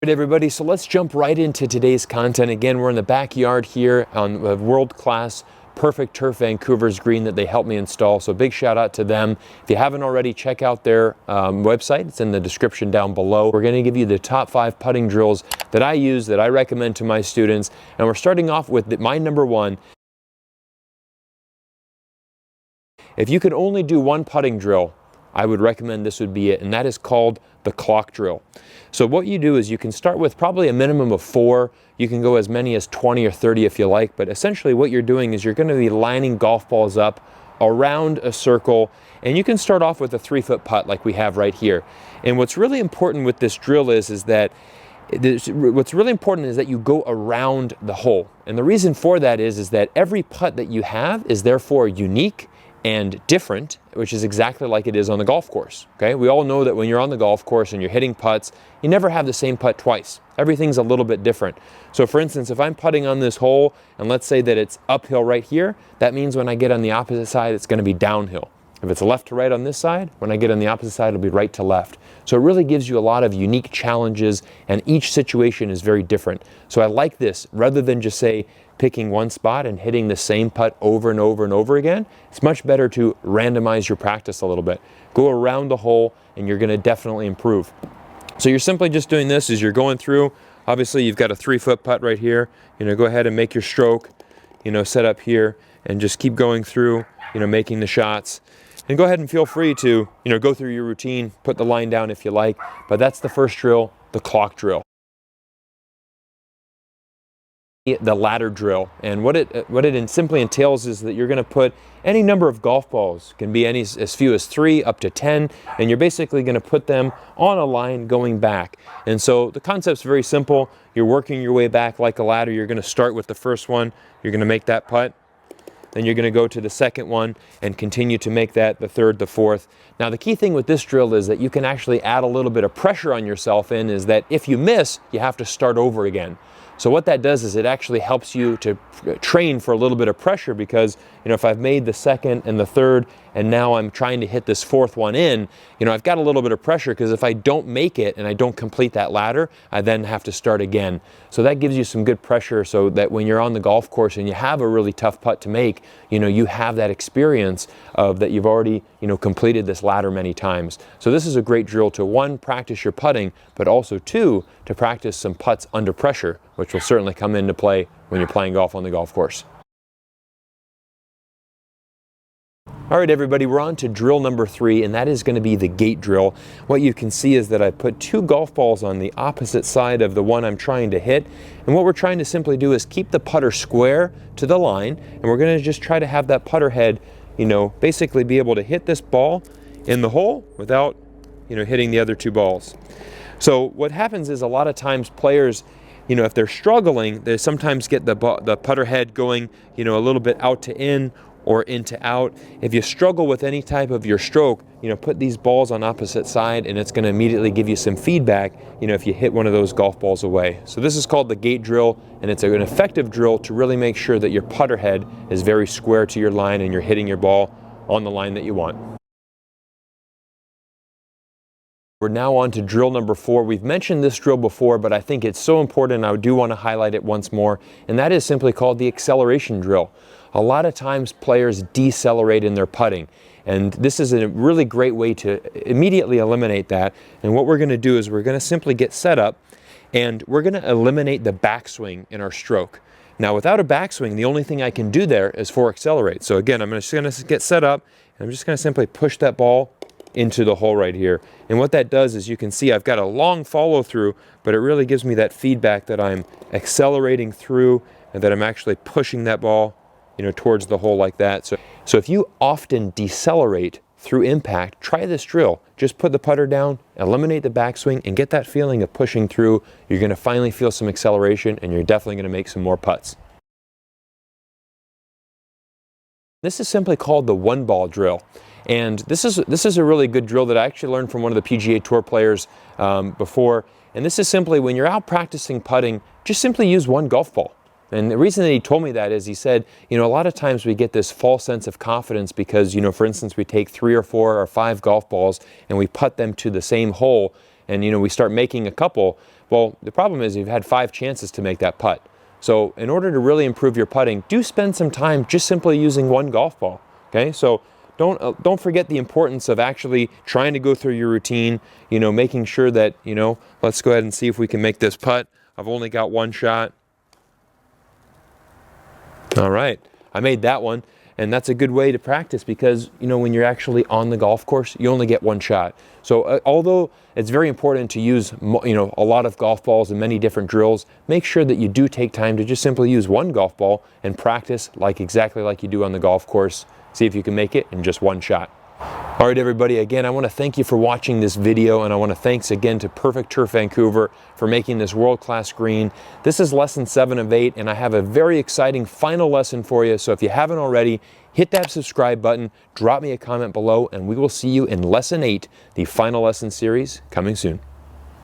All right, everybody, so let's jump right into today's content. Again, we're in the backyard here on a world-class Perfect Turf Vancouver's green that they helped me install, so big shout out to them. If you haven't already, check out their website. It's in the description down below. We're going to give you the top 5 putting drills that I use, that I recommend to my students, and we're starting off with my number 1. If you could only do one putting drill, I would recommend this would be it, and that is called the clock drill. So what you do is you can start with probably a minimum of 4. You can go as many as 20 or 30 if you like, but essentially what you're doing is you're going to be lining golf balls up around a circle, and you can start off with a 3-foot putt like we have right here. And what's really important with this drill is that you go around the hole. And the reason for that is that every putt that you have is therefore unique and different, which is exactly like it is on the golf course. Okay, we all know that when you're on the golf course and you're hitting putts, you never have the same putt twice. Everything's a little bit different. So for instance, if I'm putting on this hole and let's say that it's uphill right here, that means when I get on the opposite side, it's going to be downhill. If it's left to right on this side, when I get on the opposite side, it'll be right to left. So it really gives you a lot of unique challenges, and each situation is very different. So I like this, rather than just say picking one spot and hitting the same putt over and over and over again. It's much better to randomize your practice a little bit. Go around the hole and you're going to definitely improve. So you're simply just doing this as you're going through. Obviously you've got a 3-foot putt right here. Go ahead and make your stroke, set up here and just keep going through, making the shots. And go ahead and feel free to, go through your routine, put the line down if you like. But that's the first drill, the clock drill. The ladder drill, and what it simply entails is that you're going to put any number of golf balls, can be as few as 3 up to 10, and you're basically going to put them on a line going back. And so the concept's very simple. You're working your way back like a ladder. You're going to start with the first one, you're going to make that putt, then you're going to go to the second one and continue to make that, the third, the fourth. Now the key thing with this drill is that you can actually add a little bit of pressure on yourself is that if you miss, you have to start over again. So what that does is it actually helps you to train for a little bit of pressure, because if I've made the second and the third and now I'm trying to hit this fourth one in, I've got a little bit of pressure, because if I don't make it and I don't complete that ladder, I then have to start again. So that gives you some good pressure, so that when you're on the golf course and you have a really tough putt to make, you have that experience of that you've already completed this ladder many times. So this is a great drill to, 1, practice your putting, but also 2, to practice some putts under pressure, which will certainly come into play when you're playing golf on the golf course. All right, everybody, we're on to drill number 3, and that is going to be the gate drill. What you can see is that I put 2 golf balls on the opposite side of the one I'm trying to hit, and what we're trying to simply do is keep the putter square to the line, and we're going to just try to have that putter head, basically be able to hit this ball in the hole without, hitting the other 2 balls. So what happens is a lot of times players, if they're struggling, they sometimes get the putter head going, a little bit out to in or into out. If you struggle with any type of your stroke, put these balls on opposite side, and it's going to immediately give you some feedback, if you hit one of those golf balls away. So this is called the gate drill, and it's an effective drill to really make sure that your putter head is very square to your line and you're hitting your ball on the line that you want. We're now on to drill number 4. We've mentioned this drill before, but I think it's so important I do want to highlight it once more, and that is simply called the acceleration drill. A lot of times players decelerate in their putting, and this is a really great way to immediately eliminate that. And what we're going to do is we're going to simply get set up, and we're going to eliminate the backswing in our stroke. Now without a backswing, the only thing I can do there is accelerate. So again, I'm just going to get set up, and I'm just going to simply push that ball into the hole right here. And what that does is, you can see I've got a long follow through, but it really gives me that feedback that I'm accelerating through and that I'm actually pushing that ball, towards the hole like that. So if you often decelerate through impact, try this drill. Just put the putter down, eliminate the backswing, and get that feeling of pushing through. You're going to finally feel some acceleration, and you're definitely going to make some more putts. This is simply called the 1-ball drill. And this is a really good drill that I actually learned from one of the PGA Tour players before. And this is simply, when you're out practicing putting, just simply use 1 golf ball. And the reason that he told me that is, he said, a lot of times we get this false sense of confidence because, for instance, we take 3 or 4 or 5 golf balls and we putt them to the same hole, and we start making a couple, well, the problem is you've had 5 chances to make that putt. So in order to really improve your putting, do spend some time just simply using one golf ball. Okay, so don't forget the importance of actually trying to go through your routine, making sure that, let's go ahead and see if we can make this putt. I've only got one shot. All right, I made that one, and that's a good way to practice because, when you're actually on the golf course, you only get one shot. So although it's very important to use, a lot of golf balls and many different drills, make sure that you do take time to just simply use one golf ball and practice exactly like you do on the golf course. See if you can make it in just one shot. All right, everybody, again, I want to thank you for watching this video, and I want to thanks again to Perfect Turf Vancouver for making this world-class green. This is lesson 7 of 8, and I have a very exciting final lesson for you. So if you haven't already, hit that subscribe button, drop me a comment below, and we will see you in lesson 8, the final lesson series, coming soon.